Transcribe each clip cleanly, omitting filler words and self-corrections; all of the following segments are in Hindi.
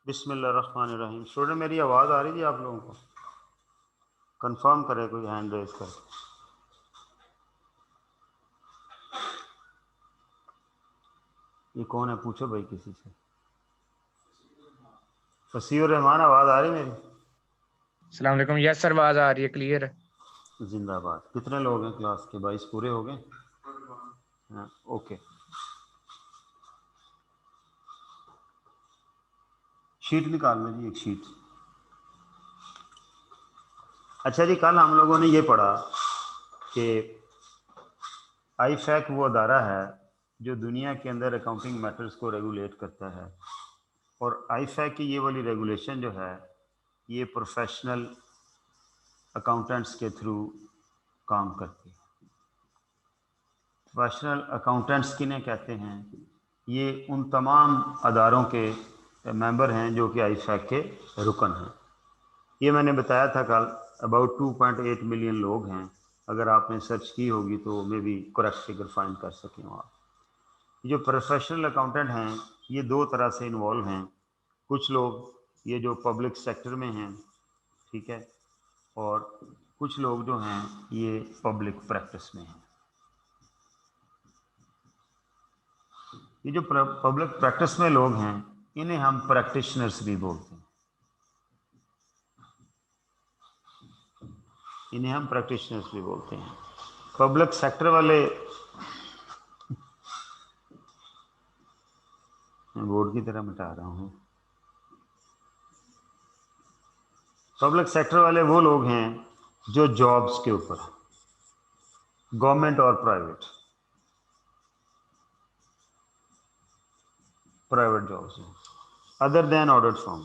बिस्मिल्लाहिर्रहमानिर्रहीम। स्टूडेंट, मेरी आवाज़ आ रही थी आप लोगों को? कंफर्म करे कोई हैंड रेज कर। ये कौन है पूछो भाई किसी से। फसीउर रहमान, आवाज़ आ रही मेरी? अस्सलाम वालेकुम। यस सर, आवाज आ रही है, क्लियर है। जिंदाबाद। कितने लोग हैं क्लास के? 22 पूरे हो गए? हाँ, ओके। शीट निकालना जी, एक शीट। अच्छा जी, कल हम लोगों ने ये पढ़ा कि आईफैक वो अदारा है जो दुनिया के अंदर अकाउंटिंग मैटर्स को रेगुलेट करता है, और आईफैक की ये वाली रेगुलेशन जो है ये प्रोफेशनल अकाउंटेंट्स के थ्रू काम करती है। प्रोफेशनल अकाउंटेंट्स किन्हें कहते हैं? ये उन तमाम अदारों के मेंबर हैं जो कि आईफैक के रुकन हैं। ये मैंने बताया था कल, अबाउट 2.8 मिलियन लोग हैं। अगर आपने सर्च की होगी तो मे भी करेक्ट फिगर फाइंड कर सकें आप। जो प्रोफेशनल अकाउंटेंट हैं ये दो तरह से इन्वॉल्व हैं। कुछ लोग ये जो पब्लिक सेक्टर में हैं, ठीक है, और कुछ लोग जो हैं ये पब्लिक प्रैक्टिस में हैं। ये जो पब्लिक प्रैक्टिस में लोग हैं इन्हें हम प्रैक्टिशनर्स भी बोलते हैं। इन्हें हम प्रैक्टिशनर्स भी बोलते हैं। पब्लिक सेक्टर वाले, मैं बोर्ड की तरह मिटा रहा हूँ। पब्लिक सेक्टर वाले वो लोग हैं जो जॉब्स के ऊपर, गवर्नमेंट और प्राइवेट जॉब्स हैं, अदर देन ऑडिट फर्म।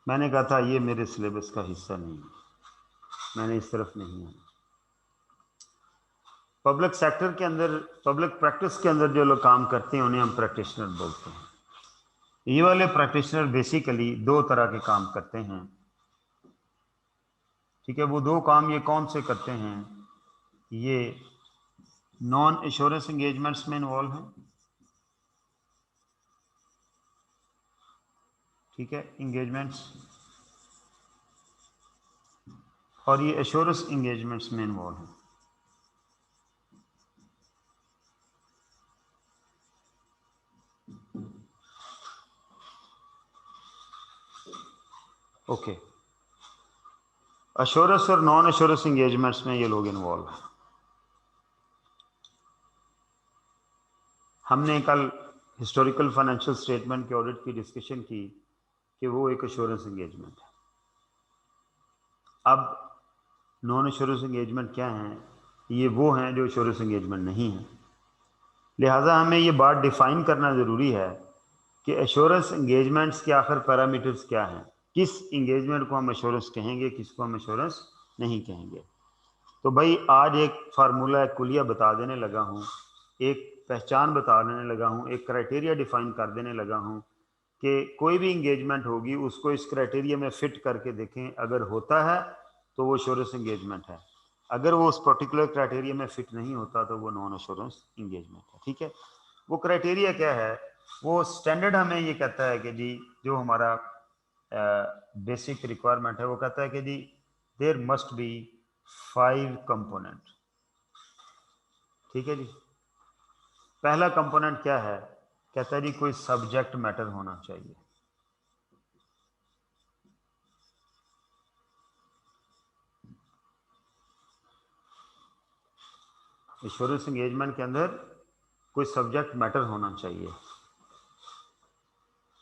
मैंने कहा था ये मेरे सिलेबस का हिस्सा नहीं है, मैंने इस तरफ नहीं है। पब्लिक सेक्टर के अंदर, पब्लिक प्रैक्टिस के अंदर जो लोग काम करते हैं उन्हें हम प्रैक्टिशनर बोलते हैं। ये वाले प्रैक्टिशनर बेसिकली दो तरह के काम करते हैं, ठीक है। वो दो काम ये कौन से करते हैं? ये नॉन एश्योरेंस एंगेजमेंट्स में इन्वॉल्व हैं, ठीक है, एंगेजमेंट्स, और ये एश्योरेंस एंगेजमेंट्स में इन्वॉल्व हैं। ओके, एश्योरेंस और नॉन एश्योरेंस एंगेजमेंट्स में ये लोग इन्वॉल्व हैं। हमने कल हिस्टोरिकल फाइनेंशियल स्टेटमेंट के ऑडिट की डिस्कशन की कि वो एक एश्योरेंस एंगेजमेंट है। अब नॉन एश्योरेंस एंगेजमेंट क्या हैं? ये वो हैं जो एश्योरेंस एंगेजमेंट नहीं है। लिहाजा हमें ये बात डिफाइन करना ज़रूरी है कि एश्योरेंस एंगेजमेंट्स के आखिर पैरामीटर्स क्या हैं, किस एंगेजमेंट को हम एश्योरेंस कहेंगे, किसको हम एश्योरेंस नहीं कहेंगे। तो भाई आज एक फार्मूला, एक कुलिया बता देने लगा हूँ, एक पहचान बता देने लगा हूँ, एक क्राइटेरिया डिफाइन कर देने लगा हूँ कि कोई भी इंगेजमेंट होगी उसको इस क्राइटेरिया में फिट करके देखें, अगर होता है तो वो एश्योरेंस इंगेजमेंट है, अगर वो उस पर्टिकुलर क्राइटेरिया में फिट नहीं होता तो वो नॉन एश्योरेंस इंगेजमेंट है, ठीक है। वो क्राइटेरिया क्या है? वो स्टैंडर्ड हमें ये कहता है कि जी जो हमारा बेसिक रिक्वायरमेंट है वो कहता है कि जी देयर मस्ट बी 5 कंपोनेंट, ठीक है जी। पहला कंपोनेंट क्या है? कहता है जी कोई सब्जेक्ट मैटर होना चाहिए। एश्योरेंस एंगेजमेंट के अंदर कोई सब्जेक्ट मैटर होना चाहिए।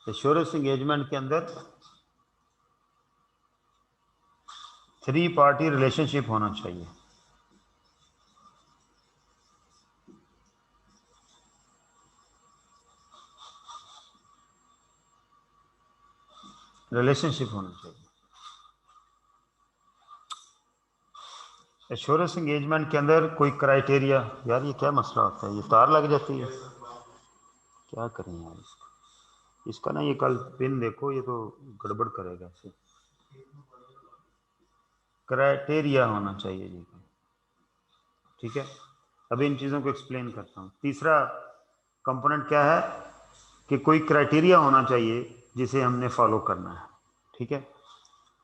एश्योरेंस एंगेजमेंट के अंदर 3 पार्टी रिलेशनशिप होना चाहिए। रिलेशनशिप होना चाहिए। एश्योरेंस एंगेजमेंट के अंदर कोई क्राइटेरिया, यार ये क्या मसला होता है, ये तार लग जाती है, क्या करें यार इसका ना, ये कल पिन देखो, ये तो गड़बड़ करेगा इसे। क्राइटेरिया होना चाहिए जी, ठीक है। अभी इन चीज़ों को एक्सप्लेन करता हूँ। तीसरा कंपोनेंट क्या है कि कोई क्राइटेरिया होना चाहिए जिसे हमने फॉलो करना है, ठीक है।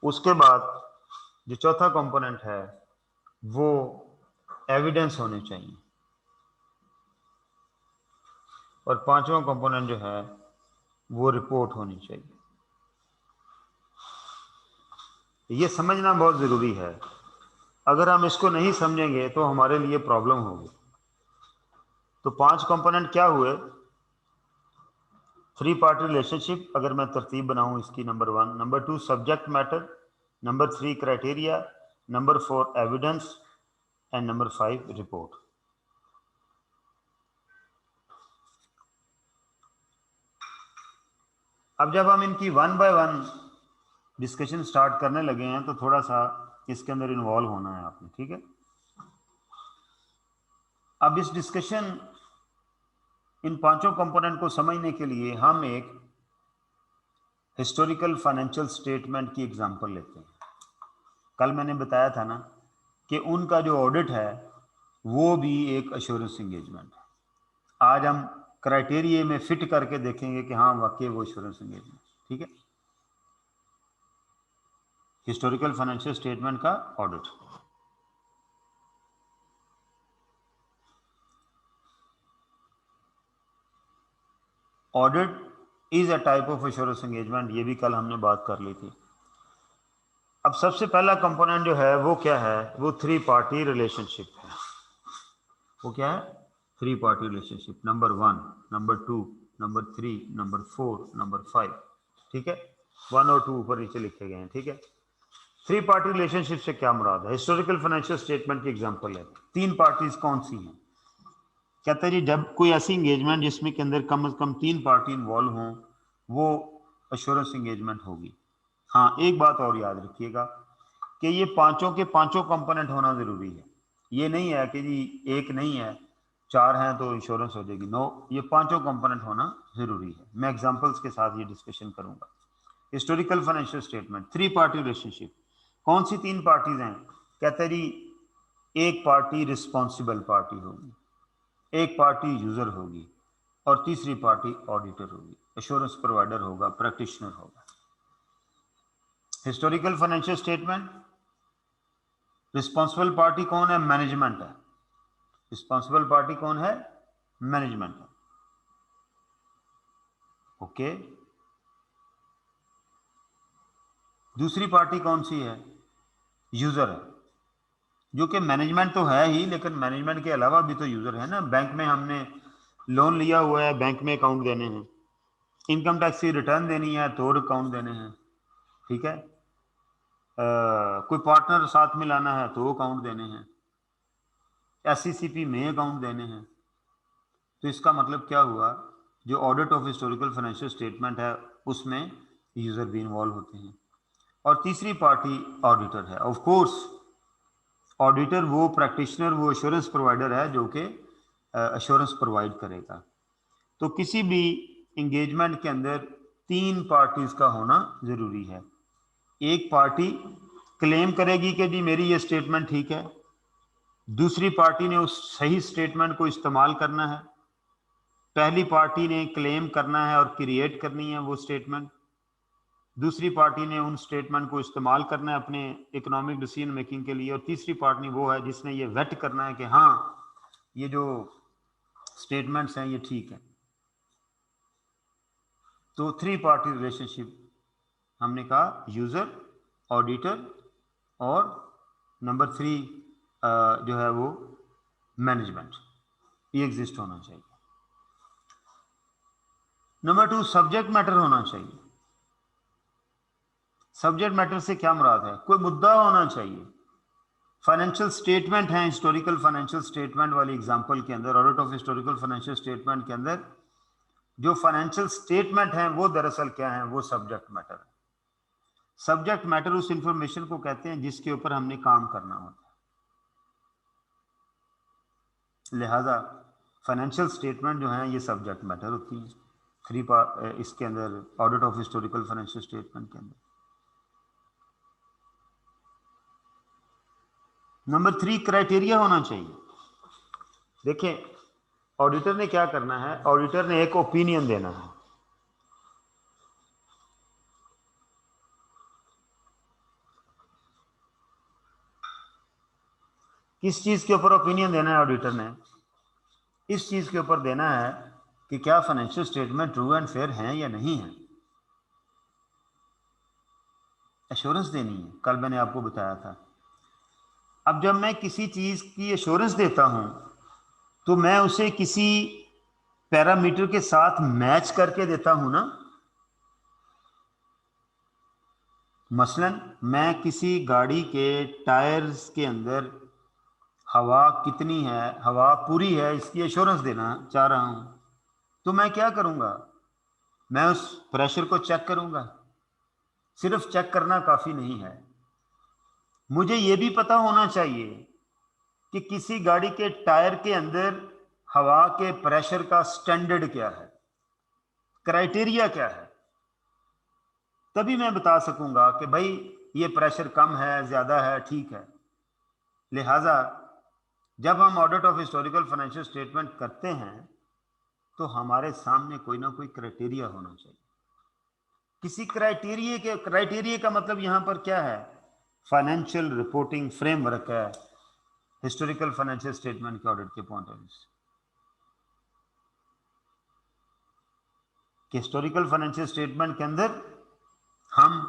उसके बाद जो चौथा कंपोनेंट है वो एविडेंस होने चाहिए, और पांचवा कंपोनेंट जो है वो रिपोर्ट होनी चाहिए। ये समझना बहुत ज़रूरी है, अगर हम इसको नहीं समझेंगे तो हमारे लिए प्रॉब्लम होगी। तो 5 कंपोनेंट क्या हुए? 3 पार्टी रिलेशनशिप, अगर मैं तरतीब बनाऊं इसकी, number 1, number 2 subject matter, number 3 criteria, number 4 evidence and number 5 report. अब जब हम इनकी 1 बाय 1 डिस्कशन स्टार्ट करने लगे हैं तो थोड़ा सा इसके अंदर इन्वॉल्व होना है आपने, ठीक है। अब इस डिस्कशन, इन पांचों कंपोनेंट को समझने के लिए हम एक हिस्टोरिकल फाइनेंशियल स्टेटमेंट की एग्जांपल लेते हैं। कल मैंने बताया था ना कि उनका जो ऑडिट है वो भी एक अश्योरेंस एंगेजमेंट है। आज हम क्राइटेरिया में फिट करके देखेंगे कि हाँ वाकई वो अश्योरेंस एंगेजमेंट, ठीक है। हिस्टोरिकल फाइनेंशियल स्टेटमेंट का audit. Audit is a type of assurance engagement, ये भी कल हमने बात कर ली थी। अब सबसे पहला कंपोनेंट जो है वो क्या है? वो 3 पार्टी रिलेशनशिप है। वो क्या है? 3 party relationship, number 1, number 2, number 3, number 4, number 5, ठीक है। 1 और 2 ऊपर नीचे लिखे गए हैं, ठीक है। 3 पार्टी रिलेशनशिप से क्या मुराद है? हिस्टोरिकल फाइनेंशियल स्टेटमेंट की एग्जांपल है। 3 पार्टीज कौन सी हैं? कहते हैं जी जब कोई ऐसी एंगेजमेंट जिसमें के अंदर कम से कम 3 पार्टी इन्वॉल्व हों वो अश्योरेंस एंगेजमेंट होगी। हाँ, एक बात और याद रखिएगा कि ये पांचों के पांचों कंपोनेंट होना जरूरी है। ये नहीं है कि जी एक नहीं है, 4 हैं तो इंश्योरेंस हो जाएगी। नो, ये पांचों कंपोनेंट होना जरूरी है। मैं एग्जांपल्स के साथ ये डिस्कशन करूंगा। Historical financial statement, 3 party relationship. कौन सी 3 पार्टीज हैं? कहते हैं जी एक पार्टी रिस्पॉन्सिबल पार्टी होगी, एक पार्टी यूजर होगी और तीसरी पार्टी ऑडिटर होगी, एश्योरेंस प्रोवाइडर होगा, प्रैक्टिशनर होगा। Historical financial statement, responsible party कौन है? मैनेजमेंट है। रिस्पॉन्सिबल पार्टी कौन है? मैनेजमेंट है। ओके। दूसरी पार्टी कौन सी है? यूजर है, जो कि मैनेजमेंट तो है ही, लेकिन मैनेजमेंट के अलावा भी तो यूजर है ना। बैंक में हमने लोन लिया हुआ है, बैंक में अकाउंट देने हैं, इनकम टैक्स की रिटर्न देनी है तो अकाउंट देने हैं, ठीक है। कोई पार्टनर साथ में लाना है तो अकाउंट देने हैं, एससीसीपी में अकाउंट देने हैं। तो इसका मतलब क्या हुआ? जो audit of historical financial statement है उसमें यूजर भी इन्वॉल्व होते हैं। और तीसरी पार्टी ऑडिटर है। ऑफ कोर्स ऑडिटर वो प्रैक्टिशनर, वो एश्योरेंस प्रोवाइडर है जो कि एश्योरेंस प्रोवाइड करेगा। तो किसी भी इंगेजमेंट के अंदर 3 पार्टीज का होना जरूरी है। एक पार्टी क्लेम करेगी कि जी मेरी ये स्टेटमेंट ठीक है, दूसरी पार्टी ने उस सही स्टेटमेंट को इस्तेमाल करना है, पहली पार्टी ने क्लेम करना है और क्रिएट करनी है वो स्टेटमेंट, दूसरी पार्टी ने उन स्टेटमेंट को इस्तेमाल करना है अपने इकोनॉमिक डिसीजन मेकिंग के लिए, और तीसरी पार्टी वो है जिसने ये वेट करना है कि हाँ ये जो स्टेटमेंट्स हैं ये ठीक है। तो 3 पार्टी रिलेशनशिप हमने कहा, यूजर, ऑडिटर और नंबर 3 जो है वो मैनेजमेंट, ये एग्जिस्ट होना चाहिए। नंबर 2 सब्जेक्ट मैटर होना चाहिए। सब्जेक्ट मैटर से क्या मुराद है? कोई मुद्दा होना चाहिए। फाइनेंशियल स्टेटमेंट है, हिस्टोरिकल फाइनेंशियल स्टेटमेंट वाली एग्जांपल के अंदर, audit of historical financial statement के अंदर जो फाइनेंशियल स्टेटमेंट है वो दरअसल क्या है? वो सब्जेक्ट मैटर है। सब्जेक्ट मैटर उस इंफॉर्मेशन को कहते हैं जिसके ऊपर हमने काम करना होता है। लिहाजा फाइनेंशियल स्टेटमेंट जो है ये सब्जेक्ट मैटर होती है 3 पार्ट इसके अंदर, audit of historical financial statement के अंदर। नंबर 3 क्राइटेरिया होना चाहिए। देखिए, ऑडिटर ने क्या करना है, ऑडिटर ने एक ओपिनियन देना है। किस चीज के ऊपर ओपिनियन देना है ऑडिटर ने? इस चीज के ऊपर देना है कि क्या financial statement true and fair हैं या नहीं है। एश्योरेंस देनी है, कल मैंने आपको बताया था। अब जब मैं किसी चीज की एश्योरेंस देता हूं तो मैं उसे किसी पैरामीटर के साथ मैच करके देता हूं ना। मसलन मैं किसी गाड़ी के टायर्स के अंदर हवा कितनी है, हवा पूरी है, इसकी एश्योरेंस देना चाह रहा हूं, तो मैं क्या करूंगा? मैं उस प्रेशर को चेक करूंगा। सिर्फ चेक करना काफी नहीं है, मुझे यह भी पता होना चाहिए कि किसी गाड़ी के टायर के अंदर हवा के प्रेशर का स्टैंडर्ड क्या है, क्राइटेरिया क्या है। तभी मैं बता सकूंगा कि भाई ये प्रेशर कम है, ज्यादा है, ठीक है। लिहाजा जब हम audit of historical financial statement करते हैं तो हमारे सामने कोई ना कोई क्राइटेरिया होना चाहिए। किसी क्राइटेरिया का मतलब यहां पर क्या है? फाइनेंशियल रिपोर्टिंग फ्रेमवर्क है हिस्टोरिकल फाइनेंशियल स्टेटमेंट के ऑडिट के पॉइंट ऑफ व्यू से। हिस्टोरिकल फाइनेंशियल स्टेटमेंट के अंदर हम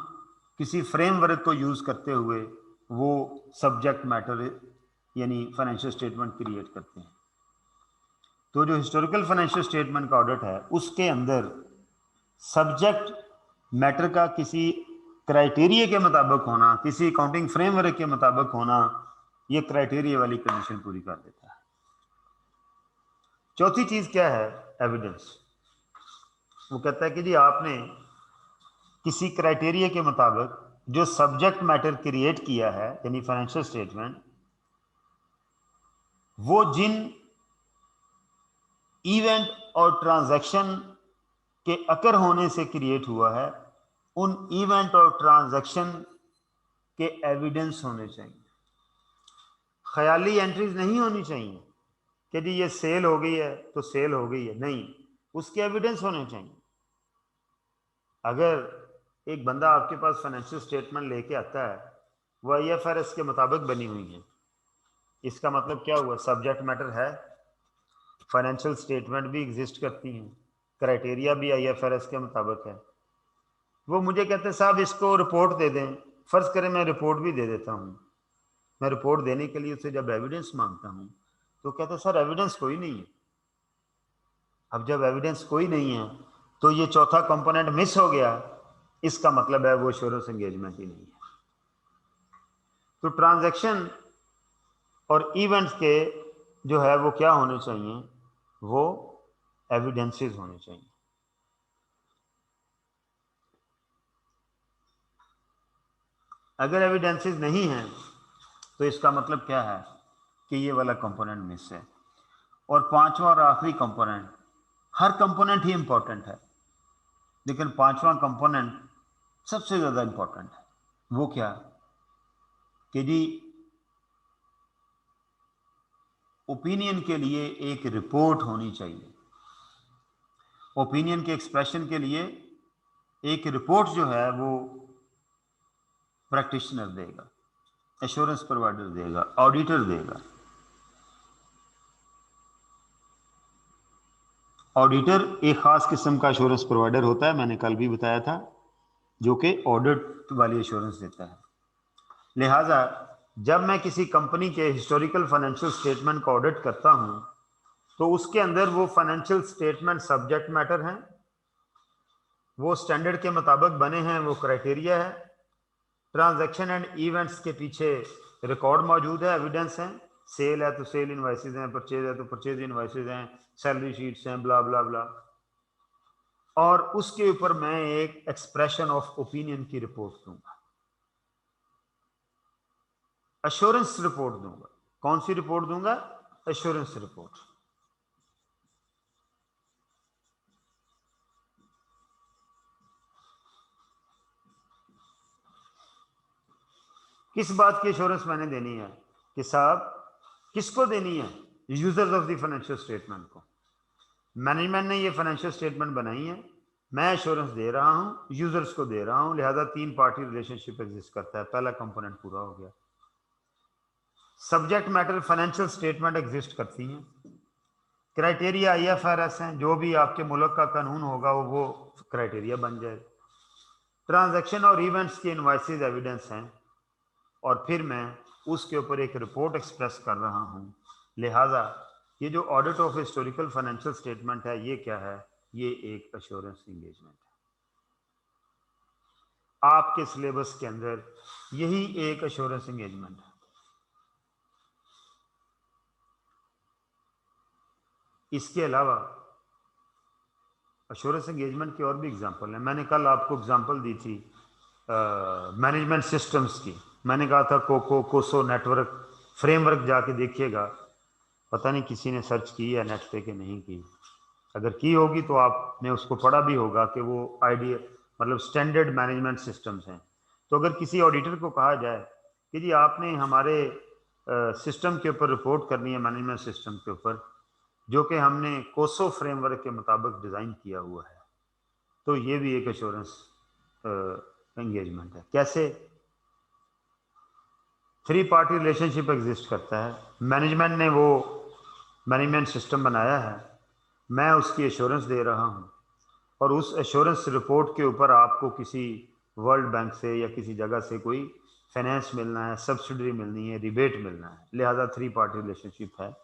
किसी फ्रेमवर्क को यूज करते हुए वो सब्जेक्ट मैटर यानी फाइनेंशियल स्टेटमेंट क्रिएट करते हैं। तो जो हिस्टोरिकल फाइनेंशियल स्टेटमेंट का ऑडिट है उसके अंदर सब्जेक्ट मैटर का किसी क्राइटेरिया के मुताबिक होना, किसी अकाउंटिंग फ्रेमवर्क के मुताबिक होना, ये क्राइटेरिया वाली कंडीशन पूरी कर देता है। चौथी चीज क्या है? एविडेंस। वो कहता है कि जी आपने किसी क्राइटेरिया के मुताबिक जो सब्जेक्ट मैटर क्रिएट किया है यानी फाइनेंशियल स्टेटमेंट, वो जिन इवेंट और ट्रांजैक्शन के अकर होने से क्रिएट हुआ है, उन इवेंट और ट्रांजैक्शन के एविडेंस होने चाहिए। ख्याली एंट्रीज नहीं होनी चाहिए कि जी ये सेल हो गई है तो सेल हो गई है, नहीं, उसके एविडेंस होने चाहिए। अगर एक बंदा आपके पास फाइनेंशियल स्टेटमेंट लेके आता है, वो आईएफआरएस के मुताबिक बनी हुई है, इसका मतलब क्या हुआ? सब्जेक्ट मैटर है, फाइनेंशियल स्टेटमेंट भी एग्जिस्ट करती हैं, क्राइटेरिया भी आईएफआरएस के मुताबिक है। वो मुझे कहते हैं साहब इसको रिपोर्ट दे दें। फर्ज करें मैं रिपोर्ट भी दे देता हूँ। मैं रिपोर्ट देने के लिए उससे जब एविडेंस मांगता हूँ तो कहते हैं सर एविडेंस कोई नहीं है। अब जब एविडेंस कोई नहीं है तो ये चौथा कंपोनेंट मिस हो गया, इसका मतलब है वो एश्योरेंस एंगेजमेंट ही नहीं है। तो ट्रांजैक्शन और इवेंट्स के जो है वो क्या होने चाहिए? वो एविडेंसेस होने चाहिए। अगर एविडेंसेस नहीं हैं तो इसका मतलब क्या है? कि ये वाला कंपोनेंट मिस है। और पांचवा और आखिरी कंपोनेंट, हर कंपोनेंट ही इंपॉर्टेंट है लेकिन पांचवा कंपोनेंट सबसे ज्यादा इंपॉर्टेंट है। वो क्या? कि जी ओपिनियन के लिए एक रिपोर्ट होनी चाहिए। ओपिनियन के एक्सप्रेशन के लिए एक रिपोर्ट जो है वो प्रैक्टिशनर देगा, एश्योरेंस प्रोवाइडर देगा, ऑडिटर देगा। ऑडिटर एक खास किस्म का एश्योरेंस प्रोवाइडर होता है, मैंने कल भी बताया था, जो कि ऑडिट वाली एश्योरेंस देता है। लिहाजा जब मैं किसी कंपनी के हिस्टोरिकल फाइनेंशियल स्टेटमेंट का ऑडिट करता हूं तो उसके अंदर वो फाइनेंशियल स्टेटमेंट सब्जेक्ट मैटर हैं, वो स्टैंडर्ड के मुताबिक बने हैं, वो क्राइटेरिया है, ट्रांजैक्शन एंड इवेंट्स के पीछे रिकॉर्ड मौजूद है, एविडेंस है। सेल है तो सेल इनवॉइसेस हैं, परचेज है तो परचेज इनवॉइसेस हैं, सैलरी शीट्स हैं, ब्ला ब्ला ब्ला। और उसके ऊपर मैं एक एक्सप्रेशन ऑफ ओपिनियन की रिपोर्ट दूंगा, एश्योरेंस रिपोर्ट दूंगा। कौन सी रिपोर्ट दूंगा? Assurance report. किस बात की एश्योरेंस मैंने देनी है? कि साहब किसको देनी है? Users of the financial statement को। मैनेजमेंट ने ये फाइनेंशियल स्टेटमेंट बनाई है, मैं एश्योरेंस दे रहा हूं, यूजर्स को दे रहा हूं, लिहाजा 3 पार्टी रिलेशनशिप एग्जिस्ट करता है। पहला कंपोनेंट पूरा हो गया। Subject matter financial statement exist करती हैं। क्राइटेरिया IFRS हैं, जो भी आपके मुल्क का कानून होगा वो क्राइटेरिया बन जाए। ट्रांजैक्शन और इवेंट्स के इनवॉइसेस एविडेंस हैं, और फिर मैं उसके ऊपर एक रिपोर्ट एक्सप्रेस कर रहा हूं। लिहाजा ये जो audit of historical financial statement है, ये क्या है? ये एक एश्योरेंस एंगेजमेंट है। आपके सिलेबस के अंदर यही एक एश्योरेंस एंगेजमेंट है। इसके अलावा एश्योरेंस एंगेजमेंट की और भी एग्जांपल है। मैंने कल आपको एग्जांपल दी थी मैनेजमेंट सिस्टम्स की। मैंने कहा था कोसो नेटवर्क फ्रेमवर्क जाके देखिएगा। पता नहीं किसी ने सर्च की है नेट पे कि नहीं की। अगर की होगी तो आपने उसको पढ़ा भी होगा कि वो आइडिया मतलब स्टैंडर्ड मैनेजमेंट सिस्टम्स हैं। तो अगर किसी ऑडिटर को कहा जाए कि जी आपने हमारे सिस्टम के ऊपर रिपोर्ट करनी है, मैनेजमेंट सिस्टम के ऊपर, जो कि हमने कोसो फ्रेमवर्क के मुताबिक डिज़ाइन किया हुआ है, तो ये भी एक एश्योरेंस एंगेजमेंट है। कैसे? 3 पार्टी रिलेशनशिप एग्जिस्ट करता है। मैनेजमेंट ने वो मैनेजमेंट सिस्टम बनाया है, मैं उसकी एश्योरेंस दे रहा हूँ, और उस एश्योरेंस रिपोर्ट के ऊपर आपको किसी वर्ल्ड बैंक से या किसी जगह से कोई फाइनेंस मिलना है, सब्सिडी मिलनी है, रिबेट मिलना है। लिहाजा 3 पार्टी रिलेशनशिप है।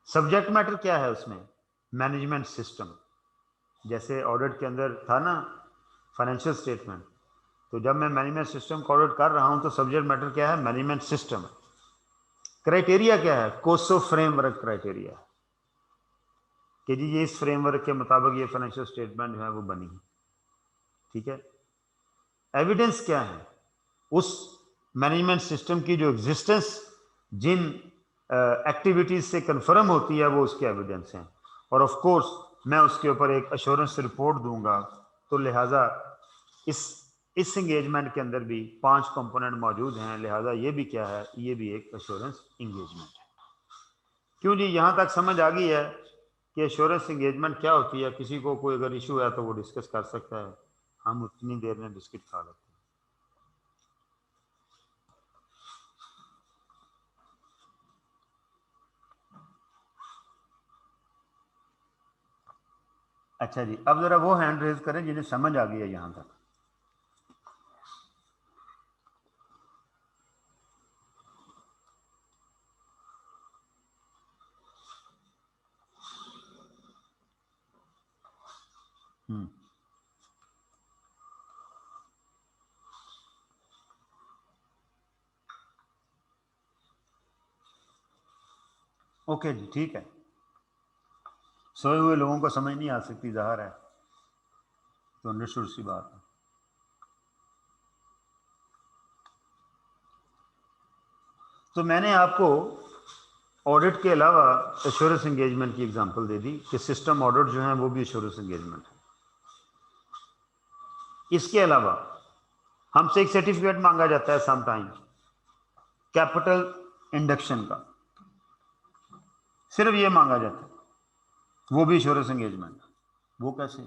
सब्जेक्ट मैटर क्या है उसमें? Management system. जैसे ऑडिट के अंदर था ना फाइनेंशियल स्टेटमेंट, तो जब मैं मैनेजमेंट सिस्टम को ऑडिट कर रहा हूं तो सब्जेक्ट मैटर क्या है? Management system. क्राइटेरिया क्या है? कोसो फ्रेमवर्क क्राइटेरिया, कि जी ये इस फ्रेमवर्क के मुताबिक ये फाइनेंशियल स्टेटमेंट जो है वो बनी है। ठीक है। एविडेंस क्या है? उस मैनेजमेंट सिस्टम की जो एग्जिस्टेंस जिन एक्टिविटीज से कंफर्म होती है वो उसके एविडेंस हैं। और ऑफ कोर्स मैं उसके ऊपर एक एश्योरेंस रिपोर्ट दूंगा। तो लिहाजा इस एंगेजमेंट के अंदर भी 5 कंपोनेंट मौजूद हैं। लिहाजा ये भी क्या है? ये भी एक एश्योरेंस एंगेजमेंट है। क्यों जी, यहाँ तक समझ आ गई है कि एश्योरेंस एंगेजमेंट क्या होती है? किसी को कोई अगर इशू है तो वो डिस्कस कर सकता है, हम उतनी देर में बिस्किट खा लेते हैं। अच्छा जी, अब जरा वो हैंड रेज करें जिन्हें समझ आ गई है यहां तक। ओके जी, ठीक है। सोए हुए लोगों को समझ नहीं आ सकती, ज़ाहिर है, तो अंडरस्टूड सी बात है। तो मैंने आपको ऑडिट के अलावा एश्योरेंस एंगेजमेंट की एग्जांपल दे दी कि सिस्टम ऑडिट जो है वो भी एश्योरेंस एंगेजमेंट है। इसके अलावा हमसे एक सर्टिफिकेट मांगा जाता है समटाइम कैपिटल इंडक्शन का, सिर्फ ये मांगा जाता है, वो भी एश्योरेंस एंगेजमेंट। वो कैसे?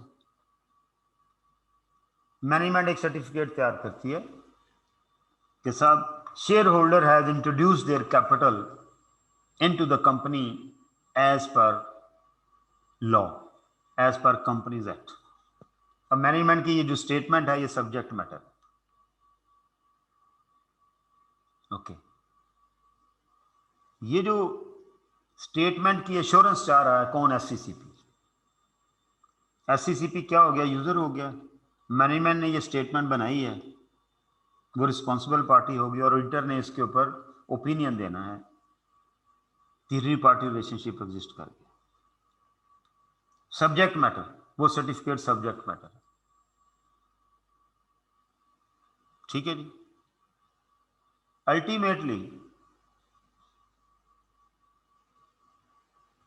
मैनेजमेंट एक सर्टिफिकेट तैयार करती है कि साहब share holder has introduce their capital into the company as per law, as per companies act. अब मैनेजमेंट की ये जो स्टेटमेंट है ये सब्जेक्ट मैटर। ओके, ये जो स्टेटमेंट की एश्योरेंस चाह रहा है कौन? SCCP। SCCP क्या हो गया? यूजर हो गया। मैनेजमेंट ने ये स्टेटमेंट बनाई है, वो रिस्पॉन्सिबल पार्टी होगी, और ऑडिटर ने इसके ऊपर ओपिनियन देना है। तीसरी पार्टी रिलेशनशिप एग्जिस्ट कर गया। सब्जेक्ट मैटर, वो सर्टिफिकेट सब्जेक्ट मैटर। ठीक है जी। अल्टीमेटली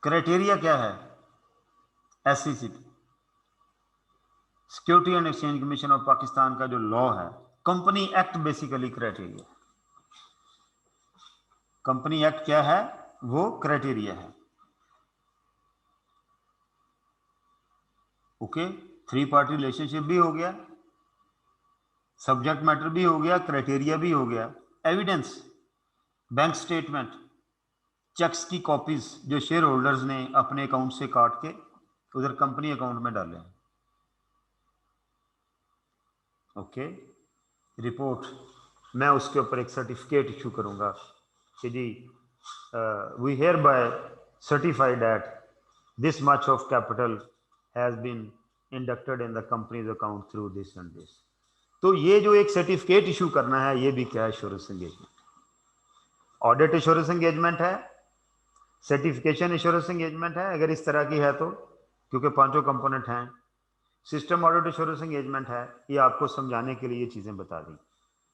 क्राइटेरिया क्या है? SCCP, security and exchange commission of Pakistan का जो लॉ है, company act basically criteria. Company act क्या है? वो क्राइटेरिया है। ओके, 3 पार्टी रिलेशनशिप भी हो गया, सब्जेक्ट मैटर भी हो गया, क्राइटेरिया भी हो गया, एविडेंस, बैंक स्टेटमेंट, चेक्स की कॉपीज जो शेयर होल्डर्स ने अपने अकाउंट से काट के उधर कंपनी अकाउंट में डाले। ओके, रिपोर्ट, मैं उसके ऊपर एक सर्टिफिकेट इशू करूंगा कि जी we hereby certify that this much of capital has been inducted in the company's account through this and this. तो ये जो एक सर्टिफिकेट इशू करना है, ये भी क्या है? Assurance engagement. Audit assurance engagement है, सर्टिफिकेशन एश्योरेंस एंगेजमेंट है अगर इस तरह की है तो, क्योंकि पांचों कंपोनेंट हैं। सिस्टम ऑडिट एश्योरेंस एंगेजमेंट है, ये आपको समझाने के लिए ये चीज़ें बता दी।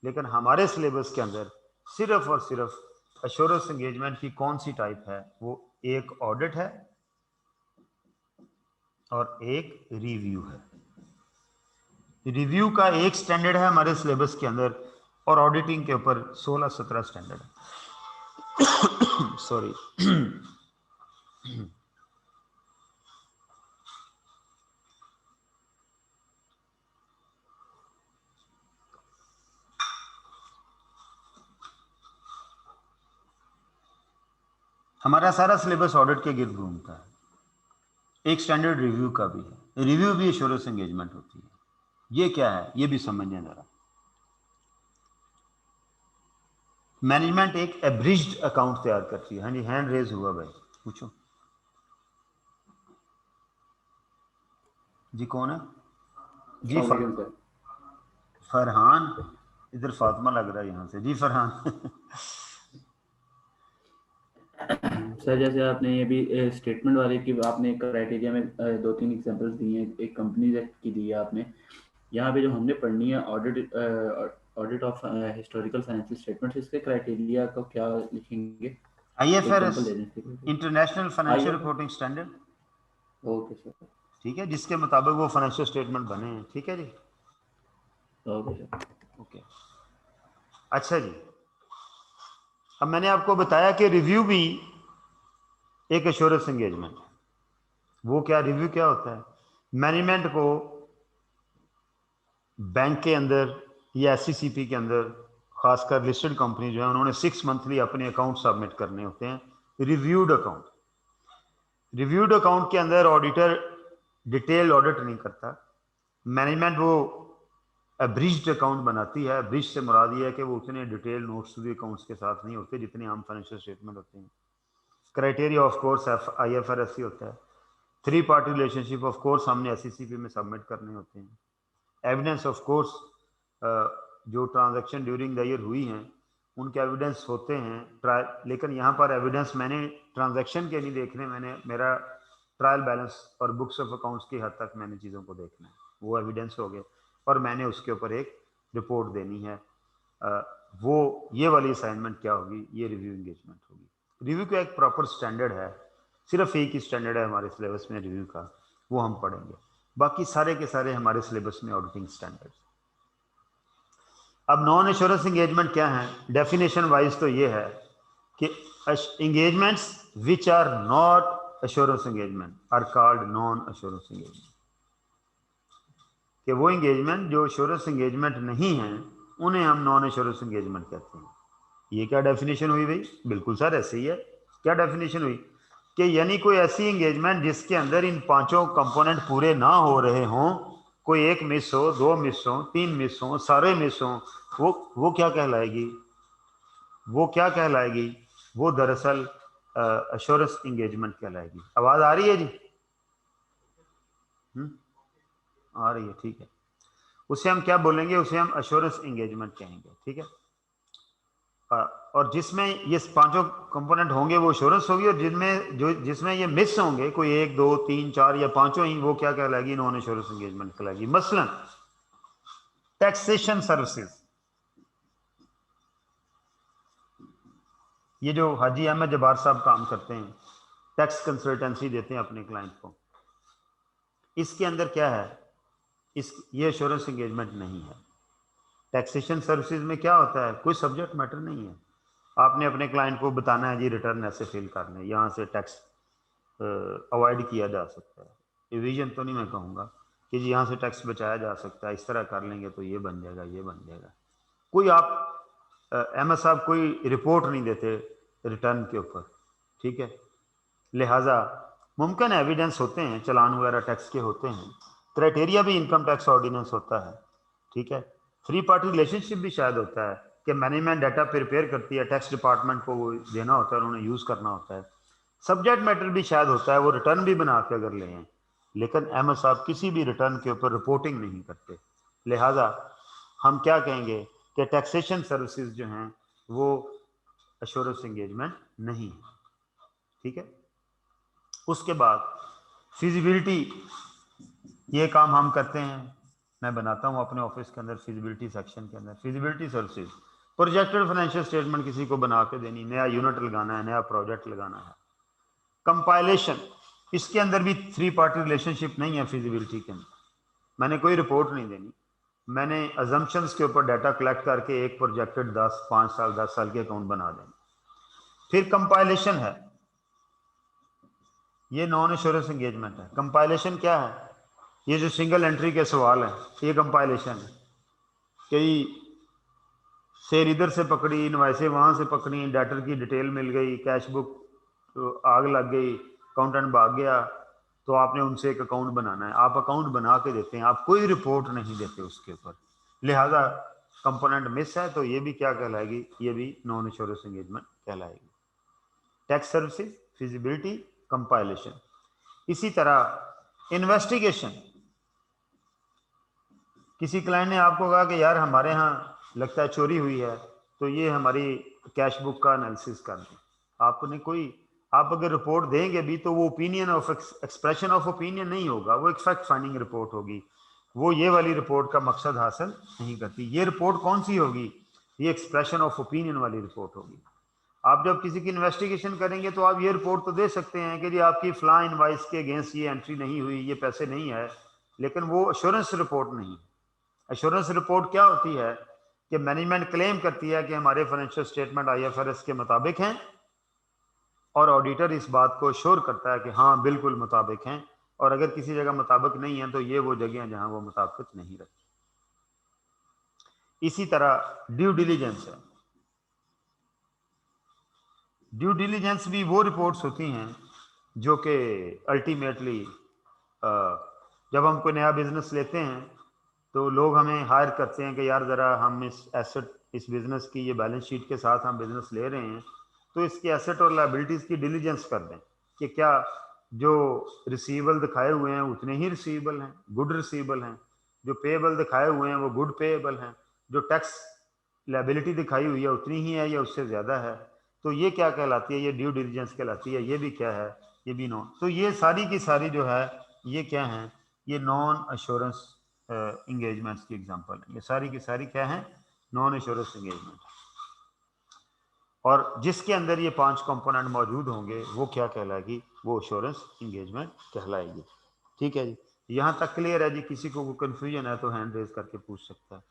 लेकिन हमारे सिलेबस के अंदर सिर्फ और सिर्फ एश्योरेंस एंगेजमेंट की कौन सी टाइप है? वो एक ऑडिट है और एक रिव्यू है। रिव्यू का एक स्टैंडर्ड है हमारे सिलेबस के अंदर और ऑडिटिंग के ऊपर 16-17 स्टैंडर्ड है। सॉरी। हमारा सारा सिलेबस ऑडिट के गिर्द घूमता है। एक स्टैंडर्ड रिव्यू का भी है, रिव्यू भी एश्योरेंस एंगेजमेंट होती है। ये क्या है ये भी समझने जरा। मैनेजमेंट एक एब्रिज्ड अकाउंट तैयार करती है। हाँ जी, हैंड रेज हुआ भाई, पूछो जी। कौन है जी? सर फरहान। इधर फातिमा लग रहा है यहाँ से। जी फरहान। सर जैसे आपने ये भी स्टेटमेंट वाले की आपने क्राइटेरिया में 2-3 एग्जांपल्स दिए हैं, एक कंपनीज एक्ट की दी है आपने। यहाँ पे जो हमने पढ़नी है audit of historical financial statements, इसके क्राइटेरिया को क्या लिखेंगे? IFRS, एग्जांपल दे दें इसके। International financial IFRS, reporting standard, okay sir. ठीक है, जिसके मुताबिक वो फाइनेंशियल स्टेटमेंट बने हैं। ठीक है जी, ओके सर। ओके। अच्छा जी, अब मैंने आपको बताया कि रिव्यू भी एक एश्योरेंस एंगेजमेंट है। वो क्या रिव्यू क्या होता है? मैनेजमेंट को बैंक के अंदर या SCCP के अंदर, खासकर लिस्टेड कंपनी जो है, उन्होंने 6 मंथली अपने अकाउंट सबमिट करने होते हैं, रिव्यूड अकाउंट। रिव्यूड अकाउंट के अंदर ऑडिटर डिटेल ऑडिट नहीं करता, मैनेजमेंट वो ब्रिज्ड अकाउंट बनाती है। ब्रिज से मुराद ये है कि वो उतने डिटेल नोट्स भी अकाउंट्स के साथ नहीं होते जितने आम फाइनेंशियल स्टेटमेंट होते हैं। क्राइटेरिया ऑफ कोर्स IFRS ही होता है। 3 पार्टी रिलेशनशिप ऑफ कोर्स हमने SCCP में सबमिट करने होते हैं। एविडेंस ऑफ कोर्स, जो ट्रांजैक्शन ड्यूरिंग द ईयर हुई हैं उनके एविडेंस होते हैं ट्रायल। लेकिन यहाँ पर एविडेंस मैंने ट्रांजैक्शन के नहीं देखने, मैंने मेरा ट्रायल बैलेंस और बुक्स ऑफ अकाउंट्स की हद तक मैंने चीज़ों को देखना है, वो एविडेंस हो गए और मैंने उसके ऊपर एक रिपोर्ट देनी है। वो ये वाली असाइनमेंट क्या होगी? ये रिव्यू एंगेजमेंट होगी। रिव्यू का एक प्रॉपर स्टैंडर्ड है, सिर्फ एक ही स्टैंडर्ड है हमारे सिलेबस में रिव्यू का, वो हम पढ़ेंगे। बाकी सारे के सारे हमारे सिलेबस में ऑडिटिंग स्टैंडर्ड। अब नॉन एश्योरेंस एंगेजमेंट क्या है? डेफिनेशन वाइज तो ये है कि engagements which are not assurance engagement are called non assurance engagement. कि वो एंगेजमेंट जो एश्योरेंस एंगेजमेंट नहीं है उन्हें हम नॉन एश्योरेंस एंगेजमेंट कहते हैं। ये क्या डेफिनेशन हुई भाई? बिल्कुल सर ऐसे ही है। क्या डेफिनेशन हुई? कि यानी कोई ऐसी एंगेजमेंट जिसके अंदर इन पांचों कंपोनेंट पूरे ना हो रहे हों, कोई एक मिस हो, 2 मिस हो, 3 मिस हो, सारे मिस हो, वो क्या कहलाएगी? वो क्या कहलाएगी? वो दरअसल एश्योरेंस एंगेजमेंट कहलाएगी। आवाज आ रही है जी? आ रही है, ठीक है। उसे हम क्या बोलेंगे? उसे हम एश्योरेंस एंगेजमेंट कहेंगे, ठीक है। और जिसमें ये पांचों कंपोनेंट होंगे वो एश्योरेंस होगी, और जिसमें ये मिस होंगे, कोई 1, 2, 3, 4 या पांचों ही, वो क्या कहलाएगी? नॉन एश्योरेंस एंगेजमेंट कहलाएगी। मसलन टैक्सेशन सर्विसेज, ये जो हाजी अहमद जब्बार साहब काम करते हैं, टैक्स कंसल्टेंसी देते हैं अपने क्लाइंट को, इसके अंदर क्या है? ये एश्योरेंस एंगेजमेंट नहीं है। टैक्सेशन सर्विसेज में क्या होता है? कोई सब्जेक्ट मैटर नहीं है, आपने अपने क्लाइंट को बताना है जी रिटर्न ऐसे फिल करने, यहाँ से टैक्स अवॉइड किया जा सकता है। एविजन तो नहीं मैं कहूँगा कि जी यहाँ से टैक्स बचाया जा सकता है, इस तरह कर लेंगे तो ये बन जाएगा, ये बन जाएगा। कोई आप अहमद साहब कोई रिपोर्ट नहीं देते रिटर्न के ऊपर, ठीक है। लिहाजा मुमकिन एविडेंस होते हैं, चलान वगैरह टैक्स के होते हैं, क्राइटेरिया भी इनकम टैक्स ऑर्डिनेंस होता है, ठीक है। थ्री पार्टी रिलेशनशिप भी शायद होता है कि मैनेजमेंट डाटा प्रिपेयर करती है, टैक्स डिपार्टमेंट को वो देना होता है, उन्होंने यूज़ करना होता है। सब्जेक्ट मैटर भी शायद होता है, वो रिटर्न भी बना के अगर ले हैं, लेकिन अहमद साहब किसी भी रिटर्न के ऊपर रिपोर्टिंग नहीं करते। लिहाजा हम क्या कहेंगे कि टैक्सेशन सर्विसेज जो हैं वो एश्योरेंस एंगेजमेंट नहीं है, ठीक है। उसके बाद फिजिबिलिटी, ये काम हम करते हैं, मैं बनाता हूँ अपने ऑफिस के अंदर फिजिबिलिटी सेक्शन के अंदर feasibility services. Projected financial statement किसी को बना के देनी, नया यूनिट लगाना है, नया प्रोजेक्ट लगाना है। कंपाइलेशन, इसके अंदर भी थ्री पार्टी रिलेशनशिप नहीं है फिजिबिलिटी के अंदर, मैंने कोई रिपोर्ट नहीं देनी, मैंने अजम्पशंस के ऊपर डाटा कलेक्ट करके एक प्रोजेक्टेड 5 साल 10 साल के अकाउंट बना देंगे। फिर कंपाइलेशन है, ये नॉन एश्योरेंस एंगेजमेंट है। कंपाइलेशन क्या है? ये जो सिंगल एंट्री के सवाल है, ये कंपाइलेशन है। कई शेयर इधर से पकड़ी, इनवाइसें वहाँ से पकड़ी, डेटर की डिटेल मिल गई, कैश बुक तो आग लग गई, अकाउंटेंट भाग गया, तो आपने उनसे एक अकाउंट बनाना है, आप अकाउंट बना के देते हैं, आप कोई रिपोर्ट नहीं देते उसके ऊपर। लिहाजा कंपोनेंट मिस है, तो ये भी क्या कहलाएगी? ये भी नॉन एश्योरेंस एंगेजमेंट कहलाएगी। Tax services, feasibility, compilation. इसी तरह इन्वेस्टिगेशन, किसी क्लाइंट ने आपको कहा कि यार हमारे यहाँ लगता है चोरी हुई है, तो ये हमारी कैश बुक का एनालिसिस कर दें। आपने कोई, आप अगर रिपोर्ट देंगे भी तो वो opinion of expression of opinion नहीं होगा, वो एक फैक्ट फाइंडिंग रिपोर्ट होगी, वो ये वाली रिपोर्ट का मकसद हासिल नहीं करती। ये रिपोर्ट कौन सी होगी? ये एक्सप्रेशन ऑफ ओपिनियन वाली रिपोर्ट होगी। आप जब किसी की इन्वेस्टिगेशन करेंगे तो आप ये रिपोर्ट तो दे सकते हैं कि जी आपकी फलां इनवाइस के अगेंस्ट ये एंट्री नहीं हुई, ये पैसे नहीं है, लेकिन वो एश्योरेंस रिपोर्ट नहीं है। एश्योरेंस रिपोर्ट क्या होती है कि मैनेजमेंट क्लेम करती है कि हमारे फाइनेंशियल स्टेटमेंट IFRS के मुताबिक हैं, और ऑडिटर इस बात को श्योर करता है कि हाँ बिल्कुल मुताबिक हैं, और अगर किसी जगह मुताबिक नहीं है तो ये वो जगह हैं जहां वो मुताबिक नहीं रखती। इसी तरह ड्यू डिलीजेंस है। ड्यू डिलीजेंस भी वो रिपोर्ट्स होती हैं जो कि अल्टीमेटली जब हम कोई नया बिजनेस लेते हैं तो लोग हमें हायर करते हैं कि यार ज़रा हम इस एसेट, इस बिज़नेस की ये बैलेंस शीट के साथ हम बिज़नेस ले रहे हैं, तो इसके एसेट और लायबिलिटीज़ की डिलीजेंस कर दें कि क्या जो रिसीवेबल दिखाए हुए हैं उतने ही रिसीवेबल हैं, गुड रिसीवेबल हैं, जो पेएबल दिखाए हुए हैं वो गुड पेएबल हैं, जो टैक्स लायबिलिटी दिखाई हुई है उतनी ही है या उससे ज़्यादा है। तो ये क्या कहलाती है? ये ड्यू डिलीजेंस कहलाती है। ये भी क्या है? ये भी नॉन। तो ये सारी की सारी जो है ये क्या है? ये नॉन एश्योरेंस इंगेजमेंट्स की एग्जांपल है। ये सारी की सारी क्या है? Non assurance engagement. और जिसके अंदर ये 5 कंपोनेंट मौजूद होंगे वो क्या कहलाएगी? वो एश्योरेंस इंगेजमेंट कहलाएगी। ठीक है जी, यहाँ तक क्लियर है जी? किसी को कोई कंफ्यूजन है तो हैंड रेज करके पूछ सकता है।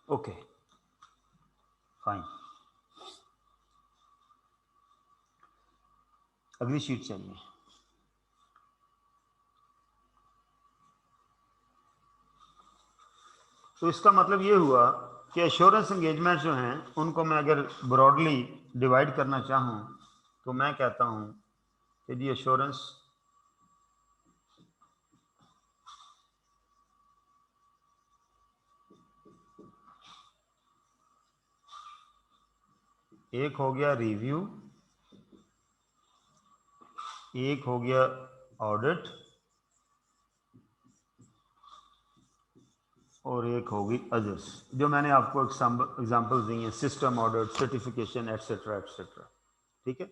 ओके फाइन, अगली शीट चाहिए। तो इसका मतलब ये हुआ कि एश्योरेंस एंगेजमेंट जो हैं उनको मैं अगर ब्रॉडली डिवाइड करना चाहूँ तो मैं कहता हूँ कि जी एश्योरेंस एक हो गया रिव्यू, एक हो गया ऑडिट, और एक होगी अदर्स, जो मैंने आपको एग्जांपल्स दी हैं, system audit, certification, etcetera etcetera. ठीक है,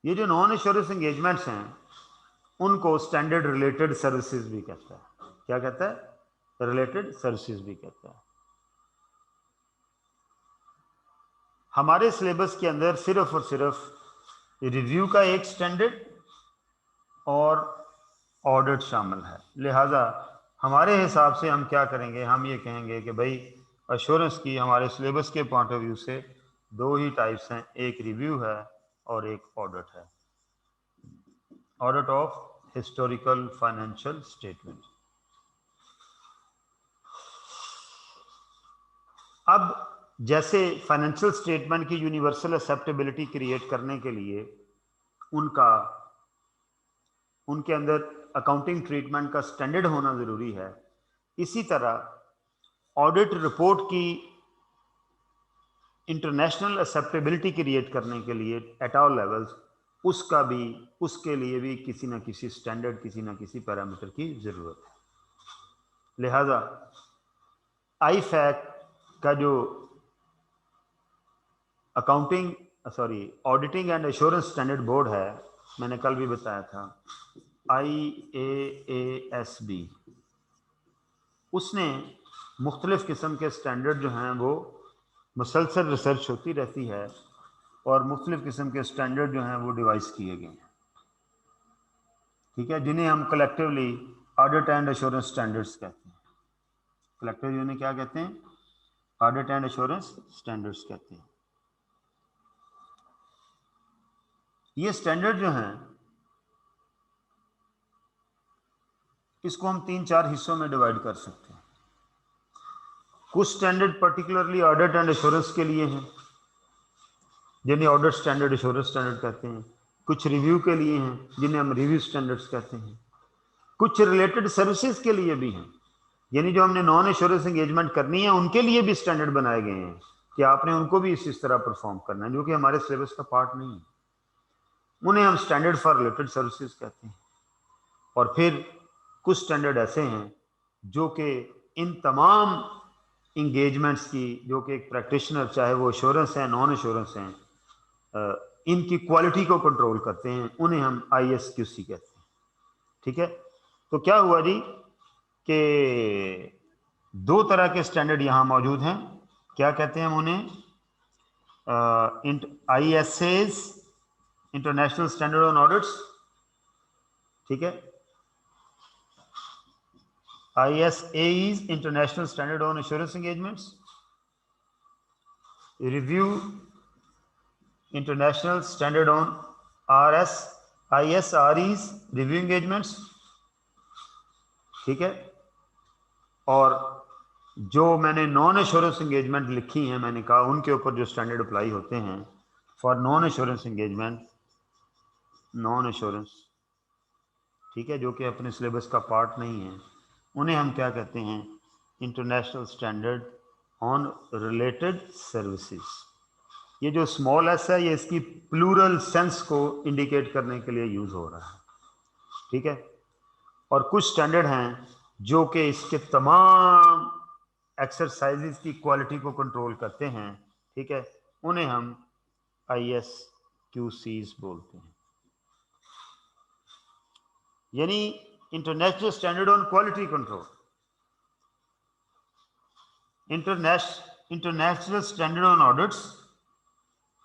ये जो नॉन एश्योरेंस एंगेजमेंट्स हैं उनको स्टैंडर्ड रिलेटेड सर्विसेज भी कहता है। क्या कहता है? रिलेटेड सर्विसेज भी कहता है। हमारे सिलेबस के अंदर सिर्फ और सिर्फ रिव्यू का एक स्टैंडर्ड और ऑडिट शामिल है। लिहाजा हमारे हिसाब से हम क्या करेंगे, हम ये कहेंगे कि भाई एश्योरेंस की हमारे सिलेबस के पॉइंट ऑफ व्यू से दो ही टाइप्स हैं, एक रिव्यू है और एक ऑडिट है, audit of historical financial statement. अब जैसे फाइनेंशियल स्टेटमेंट की यूनिवर्सल एक्सेप्टेबिलिटी क्रिएट करने के लिए उनके अंदर अकाउंटिंग ट्रीटमेंट का स्टैंडर्ड होना जरूरी है, इसी तरह ऑडिट रिपोर्ट की इंटरनेशनल एक्सेप्टेबिलिटी क्रिएट करने के लिए एट ऑल लेवल्स उसके लिए भी किसी न किसी स्टैंडर्ड, किसी न किसी पैरामीटर की जरूरत है। लिहाजा आईफैक का जो auditing and assurance standard board है, मैंने कल भी बताया था, IAASB, उसने मुख्तलिफ किस्म के स्टैंडर्ड जो हैं वो मुसलसल रिसर्च होती रहती है और मुख्तलिफ किस्म के स्टैंडर्ड जो हैं वो डिवाइस किए गए हैं, ठीक है, जिन्हें हम collectively audit and assurance standards कहते हैं। कलेक्टिवली उन्हें क्या कहते हैं? ऑडिट एंड एश्योरेंस स्टैंडर्ड्स कहते हैं। ये स्टैंडर्ड जो हैं इसको हम 3-4 हिस्सों में डिवाइड कर सकते हैं। कुछ standard particularly audit and assurance के लिए हैं, जिन्हें ऑडिट स्टैंडर्ड, एश्योरेंस स्टैंडर्ड कहते हैं। कुछ रिव्यू के लिए हैं, जिन्हें हम रिव्यू स्टैंडर्ड्स कहते हैं। कुछ रिलेटेड सर्विसेज के लिए भी हैं, यानी जो हमने नॉन एश्योरेंस एंगेजमेंट करनी है उनके लिए भी स्टैंडर्ड बनाए गए हैं कि आपने उनको भी इस तरह परफॉर्म करना है, जो कि हमारे सिलेबस का पार्ट नहीं है। उन्हें हम स्टैंडर्ड फॉर रिलेटेड सर्विसेज कहते हैं। और फिर कुछ स्टैंडर्ड ऐसे हैं जो कि इन तमाम इंगेजमेंट्स की, जो कि एक प्रैक्टिशनर, चाहे वो एश्योरेंस हैं, नॉन एश्योरेंस हैं, इनकी क्वालिटी को कंट्रोल करते हैं, उन्हें हम ISQC कहते हैं। ठीक है, तो क्या हुआ जी कि दो तरह के स्टैंडर्ड यहाँ मौजूद हैं। क्या कहते हैं हम उन्हें? ISAs, international standard on audits, ठीक है, ISAEs, international standard on assurance engagements, review, international standard on ISREs, review engagements, ठीक है। और जो मैंने नॉन एश्योरेंस एंगेजमेंट लिखी हैं, मैंने कहा उनके ऊपर जो स्टैंडर्ड अप्लाई होते हैं for non assurance engagement, non assurance, ठीक है, जो कि अपने सिलेबस का पार्ट नहीं है, उन्हें हम क्या कहते हैं? International standard on related services. ये जो स्मॉल एस है, ये इसकी प्लूरल सेंस को इंडिकेट करने के लिए यूज हो रहा है, ठीक है। और कुछ स्टैंडर्ड हैं जो कि इसके तमाम एक्सरसाइजेस की क्वालिटी को कंट्रोल करते हैं, ठीक है, उन्हें हम ISQCs बोलते हैं। यानी international standard on quality control, international standard on audits,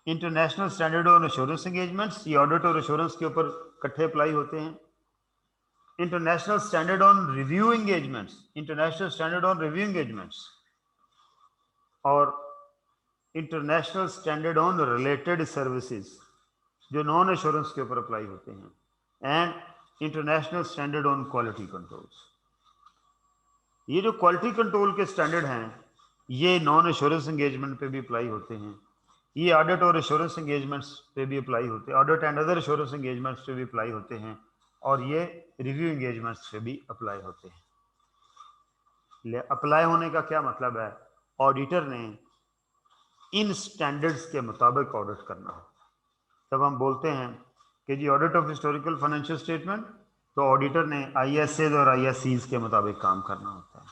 international standard on assurance engagements, ये ऑडिट और एश्योरेंस के ऊपर इकट्ठे अप्लाई होते हैं। International standard on review engagements, international standard on review engagements, और international standard on related services, जो नॉन एश्योरेंस के ऊपर अप्लाई होते हैं, and international standard on quality controls. ये जो क्वालिटी कंट्रोल के स्टैंडर्ड हैं, ये नॉन एश्योरेंस एंगेजमेंट पे भी अप्लाई होते हैं, ये ऑडिट और एश्योरेंस एंगेजमेंट्स पे भी अप्लाई होते हैं, audit and other assurance engagements पे भी अप्लाई होते हैं, और ये रिव्यू एंगेजमेंट्स पे भी अप्लाई होते हैं। अप्लाई होने का क्या मतलब है? ऑडिटर ने इन स्टैंडर्ड्स के मुताबिक ऑडिट करना हो। तब हम बोलते हैं कि जी audit of historical financial statement, तो ऑडिटर ने ISAs और ISCs के मुताबिक काम करना होता है,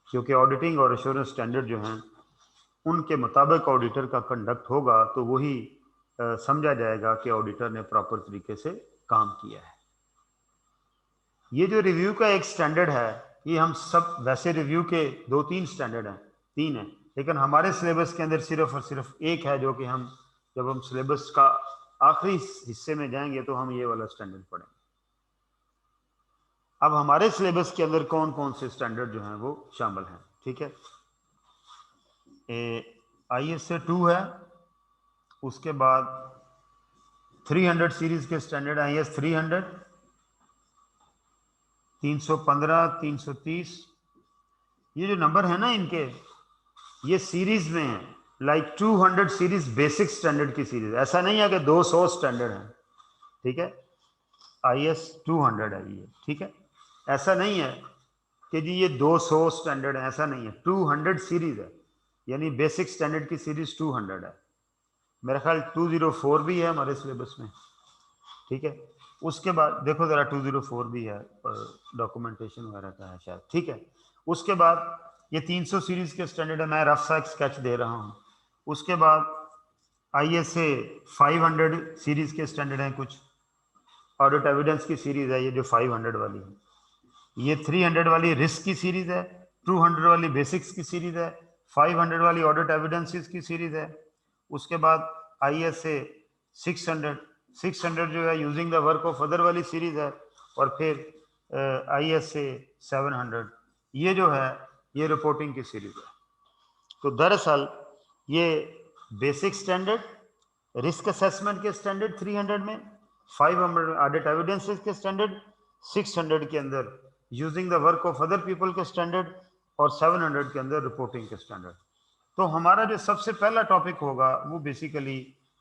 क्योंकि ऑडिटिंग और एश्योरेंस स्टैंडर्ड जो हैं उनके मुताबिक ऑडिटर का कंडक्ट होगा, तो वही समझा जाएगा कि ऑडिटर ने प्रॉपर तरीके से काम किया है। ये जो रिव्यू का एक स्टैंडर्ड है, ये हम सब, वैसे रिव्यू के 2-3 स्टैंडर्ड हैं, 3 हैं, लेकिन हमारे सिलेबस के अंदर सिर्फ और सिर्फ एक है, जो कि हम जब हम सिलेबस का आखिरी हिस्से में जाएंगे तो हम ये वाला स्टैंडर्ड पढ़ेंगे। अब हमारे सिलेबस के अंदर कौन कौन से स्टैंडर्ड जो हैं वो शामिल हैं, ठीक है। ISA 2 है, उसके बाद 300 सीरीज के स्टैंडर्ड हैं IS 300, 315, 330। ये जो नंबर है ना इनके, ये सीरीज में है। लाइक 200 सीरीज बेसिक स्टैंडर्ड की सीरीज, ऐसा नहीं है कि 200 स्टैंडर्ड है, ठीक है। IS 200 है ये, ठीक है। ऐसा नहीं है कि जी ये 200 स्टैंडर्ड है, ऐसा नहीं है। 200 सीरीज है, यानी बेसिक स्टैंडर्ड की सीरीज 200 है। मेरा ख्याल 204 भी है हमारे सिलेबस में, ठीक है। उसके बाद देखो ज़रा 204 भी है, डॉक्यूमेंटेशन वगैरह का है शायद, ठीक है। उसके बाद ये 300 सीरीज के स्टैंडर्ड है, मैं रफ सा स्केच दे रहा हूँ। उसके बाद ISA 500 सीरीज के स्टैंडर्ड हैं कुछ। ऑडिट एविडेंस की सीरीज है ये जो 500 वाली है। ये 300 वाली रिस्क की सीरीज है, 200 वाली बेसिक्स की सीरीज है, 500 वाली ऑडिट एविडेंसेस की सीरीज है। उसके बाद ISA 600 जो है using the work of other वाली सीरीज है। और फिर ISA 700 ये जो है ये रिपोर्टिंग की सीरीज है। तो दरअसल ये बेसिक स्टैंडर्ड, रिस्क असेसमेंट के स्टैंडर्ड 300 में, 500 ऑडिट एविडेंसेस के स्टैंडर्ड, 600 के अंदर using the work of other people के स्टैंडर्ड, और 700 के अंदर रिपोर्टिंग के स्टैंडर्ड। तो हमारा जो सबसे पहला टॉपिक होगा वो बेसिकली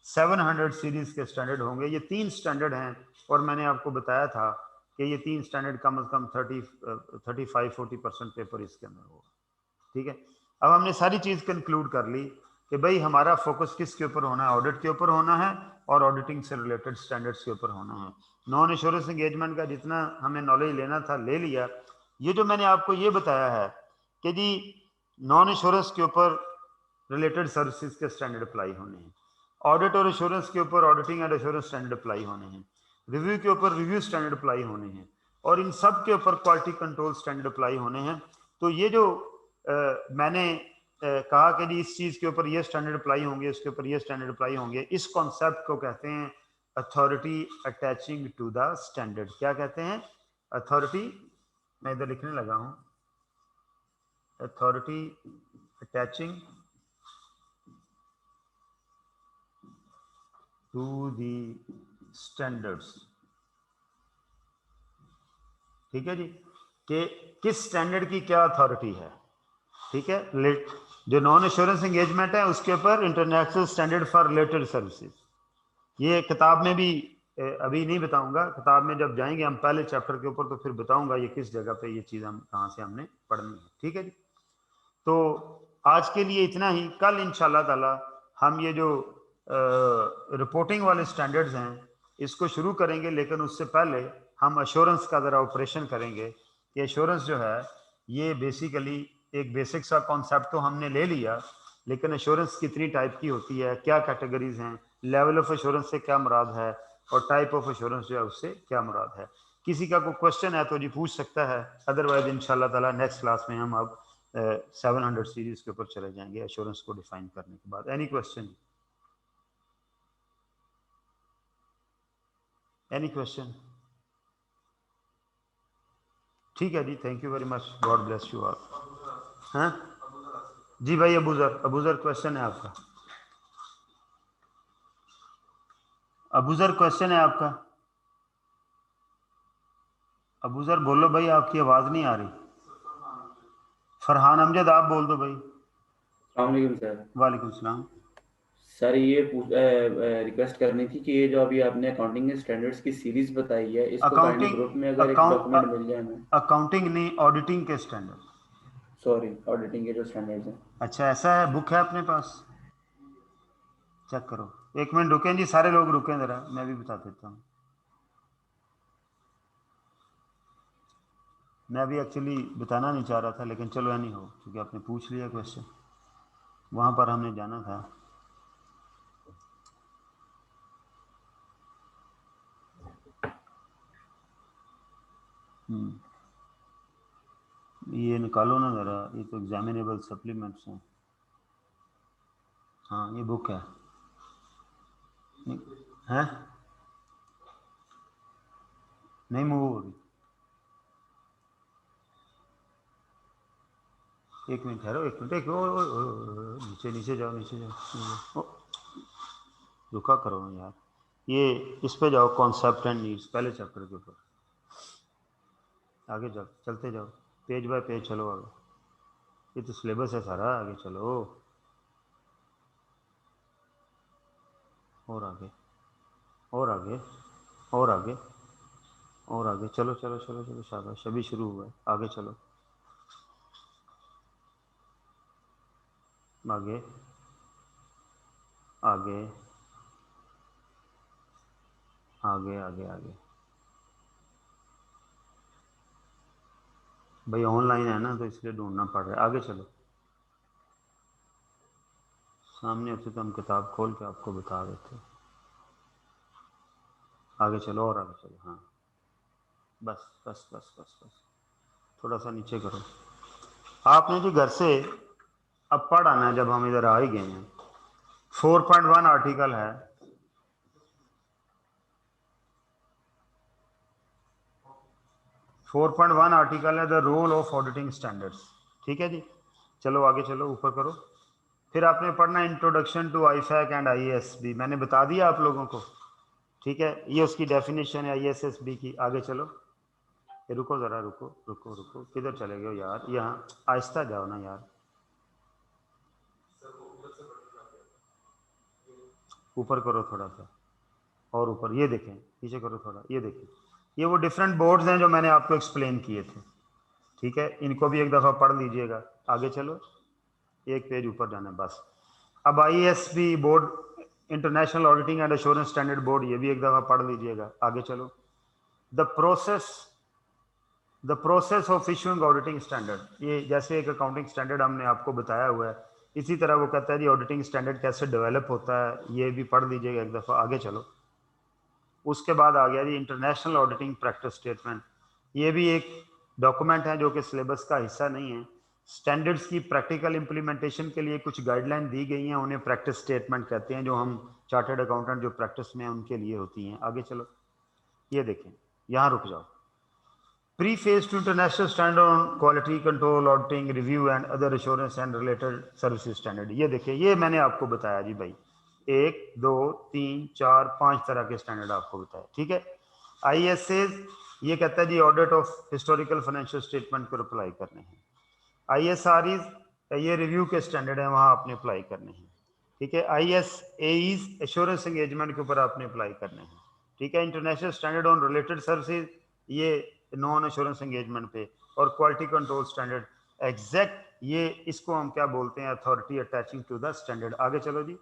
700 सीरीज के स्टैंडर्ड होंगे। ये 3 स्टैंडर्ड हैं, और मैंने आपको बताया था कि ये 3 स्टैंडर्ड कम से कम 35-40% पेपर इसके अंदर होगा, ठीक है। अब हमने सारी चीज़ कंक्लूड कर ली कि भाई हमारा फोकस किसके ऊपर होना है, ऑडिट के ऊपर होना है और ऑडिटिंग से रिलेटेड स्टैंडर्ड्स के ऊपर होना है। नॉन एश्योरेंस एंगेजमेंट का जितना हमें नॉलेज लेना था ले लिया। ये जो मैंने आपको ये बताया है कि जी नॉन एश्योरेंस के ऊपर रिलेटेड सर्विसेज के स्टैंडर्ड अप्लाई होने हैं, ऑडिट और एश्योरेंस के ऊपर auditing and assurance standard apply होने हैं, रिव्यू के ऊपर रिव्यू स्टैंडर्ड अप्लाई होने हैं, और इन सब के ऊपर क्वालिटी कंट्रोल स्टैंडर्ड अप्लाई होने हैं। तो ये जो मैंने कहा कि जी इस चीज़ के ऊपर ये स्टैंडर्ड अप्लाई होंगे, इसके ऊपर ये स्टैंडर्ड अप्लाई होंगे, इस कॉन्सेप्ट को कहते हैं authority attaching to the standard. क्या कहते हैं? अथॉरिटी, मैं इधर लिखने लगा हूं, authority attaching to the standards, ठीक है जी, कि किस स्टैंडर्ड की क्या अथॉरिटी है, ठीक है। जो नॉन एश्योरेंस एंगेजमेंट है उसके ऊपर international standard for related services, ये किताब में भी अभी नहीं बताऊंगा, किताब में जब जाएंगे हम पहले चैप्टर के ऊपर तो फिर बताऊंगा ये किस जगह पे ये चीज़ हम कहाँ से हमने पढ़नी है, ठीक है जी। तो आज के लिए इतना ही। कल इंशाल्लाह ताला हम ये जो रिपोर्टिंग वाले स्टैंडर्ड्स हैं इसको शुरू करेंगे, लेकिन उससे पहले हम एश्योरेंस का ज़रा ऑपरेशन करेंगे कि एश्योरेंस जो है ये बेसिकली एक बेसिक सा कॉन्सेप्ट तो हमने ले लिया, लेकिन एश्योरेंस कितनी टाइप की होती है, क्या कैटेगरीज हैं, लेवल ऑफ एश्योरेंस से क्या मुराद है, और टाइप ऑफ एश्योरेंस जो है उससे क्या मुराद है। किसी का कोई क्वेश्चन है तो जी पूछ सकता है, अदरवाइज इंशाल्लाह ताला नेक्स्ट क्लास में हम अब 700 सीरीज के ऊपर चले जाएंगे एश्योरेंस को डिफाइन करने के बाद। Any question? Any question? ठीक है जी, thank you very much, God bless you all. हाँ जी भाई, अबूजर क्वेश्चन है आपका, अबूजर क्वेश्चन है आपका, अबूजर बोलो भाई, आपकी आवाज़ नहीं आ रही। फरहान अमजद आप बोल दो भाई। अस्सलाम वालेकुम सर। वालेकुम सलाम। सर ये रिक्वेस्ट करनी थी कि ये जो अभी आपने अकाउंटिंग स्टैंडर्ड्स की सीरीज बताई है इसको काइंडली अकाउंटिंग, ग्रुप में अगर एक डॉक्यूमेंट मिल जाए हमें। अकाउंटिंग नहीं, ऑडिटिंग के स्टैंडर्ड। सॉरी, ऑडिटिंग के जो स्टैंडर्ड्स हैं। अच्छा ऐसा है, बुक है अपने पास? चेक करो, एक मिनट रुकें जी, सारे लोग रुकें ज़रा, मैं भी बता देता हूँ। मैं अभी एक्चुअली बताना नहीं चाह रहा था, लेकिन चलो नहीं हो, क्योंकि आपने पूछ लिया क्वेश्चन, वहाँ पर हमने जाना था। ये निकालो ना ज़रा, ये तो एग्जामिनेबल सप्लीमेंट्स हैं। हाँ ये बुक है, हैं, नहीं मूव हो रही। एक मिनट ठहरो, एक मिनट, नीचे नीचे जाओ, नीचे जाओ, रुका करो ना यार। ये इस पे जाओ, कॉन्सेप्ट एंड नीड्स, पहले चैप्टर के ऊपर आगे जाओ, चलते जाओ, पेज बाय पेज चलो आगे। ये तो सिलेबस है सारा, आगे चलो, और आगे, और आगे, और आगे, और आगे, चलो चलो चलो चलो, शाबाश, अभी शुरू हुआ है, आगे चलो, आगे, आगे, आगे, आगे, आगे। भाई ऑनलाइन है ना, तो इसलिए ढूंढना पड़ रहा है, आगे चलो। सामने होते तो हम किताब खोल के आपको बता देते। आगे चलो, और आगे चलो, हाँ, बस बस बस बस बस, थोड़ा सा नीचे करो। आपने जी घर से अब पढ़ आना है, जब हम इधर आ ही गए हैं। 4.1 आर्टिकल है, आर्टिकल है the role of auditing standards. ठीक है जी, चलो आगे चलो, ऊपर करो। फिर आपने पढ़ना इंट्रोडक्शन टू आईफैक एंड आईएएसबी, मैंने बता दिया आप लोगों को। ठीक है, ये उसकी डेफिनेशन है आईएसएसबी की। आगे चलो, ये रुको ज़रा, रुको रुको रुको, किधर चले गए हो यार, यहाँ आहिस्ता जाओ ना यार, ऊपर करो थोड़ा सा, और ऊपर, ये देखें, नीचे करो थोड़ा, ये देखें, ये वो डिफरेंट बोर्ड्स हैं जो मैंने आपको एक्सप्लेन किए थे। ठीक है, इनको भी एक दफ़ा पढ़ लीजिएगा। आगे चलो, एक पेज ऊपर जाना है बस। अब IASB board, international auditing and assurance standard board, ये भी एक दफ़ा पढ़ लीजिएगा। आगे चलो, the process of issuing auditing standard, ये जैसे एक अकाउंटिंग स्टैंडर्ड हमने आपको बताया हुआ है, इसी तरह वो कहता है जी ऑडिटिंग स्टैंडर्ड कैसे डेवलप होता है, ये भी पढ़ लीजिएगा एक दफ़ा। आगे चलो, उसके बाद आ गया जी इंटरनेशनल ऑडिटिंग प्रैक्टिस स्टेटमेंट। ये भी एक डॉक्यूमेंट है जो कि सिलेबस का हिस्सा नहीं है। स्टैंडर्ड्स की प्रैक्टिकल इंप्लीमेंटेशन के लिए कुछ गाइडलाइन दी गई हैं, उन्हें प्रैक्टिस स्टेटमेंट कहते हैं, जो हम चार्टर्ड अकाउंटेंट जो प्रैक्टिस में उनके लिए होती हैं। आगे चलो, ये देखें, यहाँ रुक जाओ। Preface to international standard on quality control, auditing, review and other assurance and related services standard. ये देखिए, ये मैंने आपको बताया जी भाई, 1 2 3 4 5 तरह के स्टैंडर्ड आपको बताया। ठीक है, आईएसए ये कहता है जी audit of historical financial statement को अप्लाई करने हैं। आईएसआरईज ये रिव्यू के स्टैंडर्ड है, वहाँ आपने अप्लाई करने हैं। ठीक है, आईएसएईज एश्योरेंस एंगेजमेंट के ऊपर आपने अप्लाई करने हैं। ठीक है, international standard on related services, ये नॉन एश्योरेंस एंगेजमेंट पे, और क्वालिटी कंट्रोल स्टैंडर्ड एग्जैक्ट, ये इसको हम क्या बोलते हैं, authority attaching to the standard. आगे चलो जी,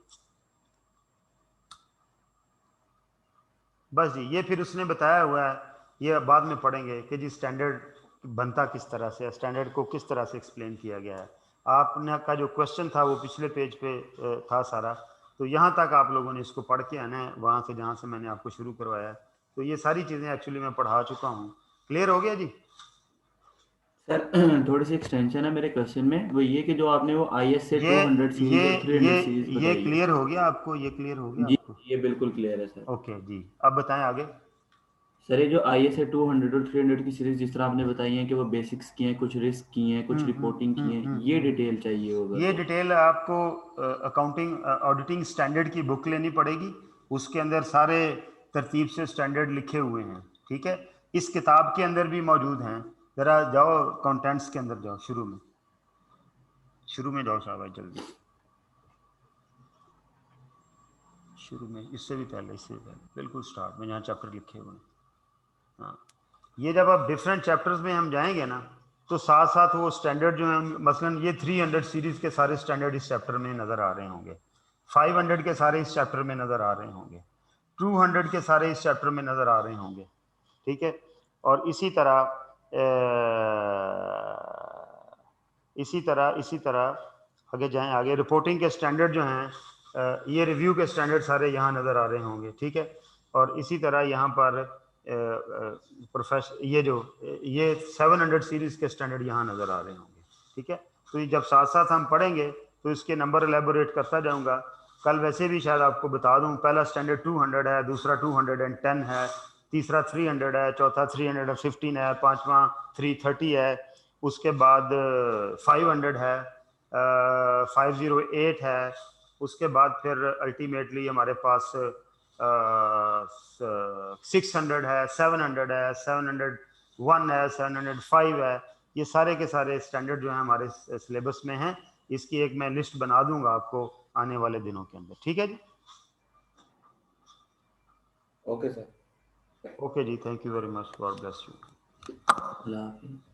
बस जी, ये फिर उसने बताया हुआ है, ये बाद में पढ़ेंगे कि जी स्टैंडर्ड बनता किस तरह से, स्टैंडर्ड को किस तरह से एक्सप्लेन किया गया है। आपने का जो क्वेश्चन था वो पिछले पेज पे था सारा, तो यहाँ तक आप लोगों ने इसको पढ़ के आना है, वहाँ से जहाँ से मैंने आपको शुरू करवाया। तो ये सारी चीज़ें एक्चुअली मैं पढ़ा चुका हूँ। क्लियर हो गया जी? सर थोड़ी सी एक्सटेंशन है मेरे क्वेश्चन में, वो ये कि जो आपने वो आईएस से ये 200 ये सीरीज और 300 सीरीज ये बताई है। क्लियर हो गया आपको? ये क्लियर हो गया जी, आपको? ये बिल्कुल क्लियर है सर। ओके जी, अब बताएं आगे। सर ये जो आईएस है 200 और 300 की सीरीज जिस तरह आपने बताई है कि वो बेसिक्स की हैं, कुछ रिस्क की हैं, कुछ रिपोर्टिंग की हैं, ये डिटेल चाहिए होगा ये तो। डिटेल आपको अकाउंटिंग ऑडिटिंग स्टैंडर्ड की बुक लेनी पड़ेगी, उसके अंदर सारे तरतीब से स्टैंडर्ड लिखे हुए हैं। ठीक है, इस किताब के अंदर भी मौजूद हैं। ज़रा जाओ कंटेंट्स के अंदर जाओ, शुरू में जाओ शाबाश, जल्दी शुरू में, इससे भी पहले बिल्कुल स्टार्ट में जहाँ चैप्टर लिखे हुए हैं। हाँ, ये जब आप डिफरेंट चैप्टर्स में हम जाएंगे ना, तो साथ साथ वो स्टैंडर्ड जो है, मसलन ये 300 सीरीज के सारे स्टैंडर्ड इस चैप्टर में नज़र आ रहे होंगे, 500 के सारे इस चैप्टर में नज़र आ रहे होंगे, 200 के सारे इस चैप्टर में नज़र आ रहे होंगे। ठीक है, और इसी तरह आगे जाएं, आगे रिपोर्टिंग के स्टैंडर्ड जो हैं, ये रिव्यू के स्टैंडर्ड सारे यहाँ नज़र आ रहे होंगे। ठीक है, और इसी तरह यहाँ पर ये 700 सीरीज के स्टैंडर्ड यहाँ नज़र आ रहे होंगे। ठीक है, तो ये जब साथ साथ हम पढ़ेंगे तो इसके नंबर एलेबोरेट करता जाऊँगा। कल वैसे भी शायद आपको बता दूं, पहला स्टैंडर्ड 200 है, दूसरा 210 है, तीसरा 300 है, चौथा 315 है, पांचवा 330 है, उसके बाद 500 है, 508 है, उसके बाद फिर अल्टीमेटली हमारे पास 600 है, 700 है, 701 है, 705 है। ये सारे के सारे स्टैंडर्ड जो है हमारे सिलेबस में हैं। इसकी एक मैं लिस्ट बना दूंगा आपको आने वाले दिनों के अंदर। ठीक है जी, ओके सर। ओके जी, thank you very much, God bless you. अल्लाह हाफिज़।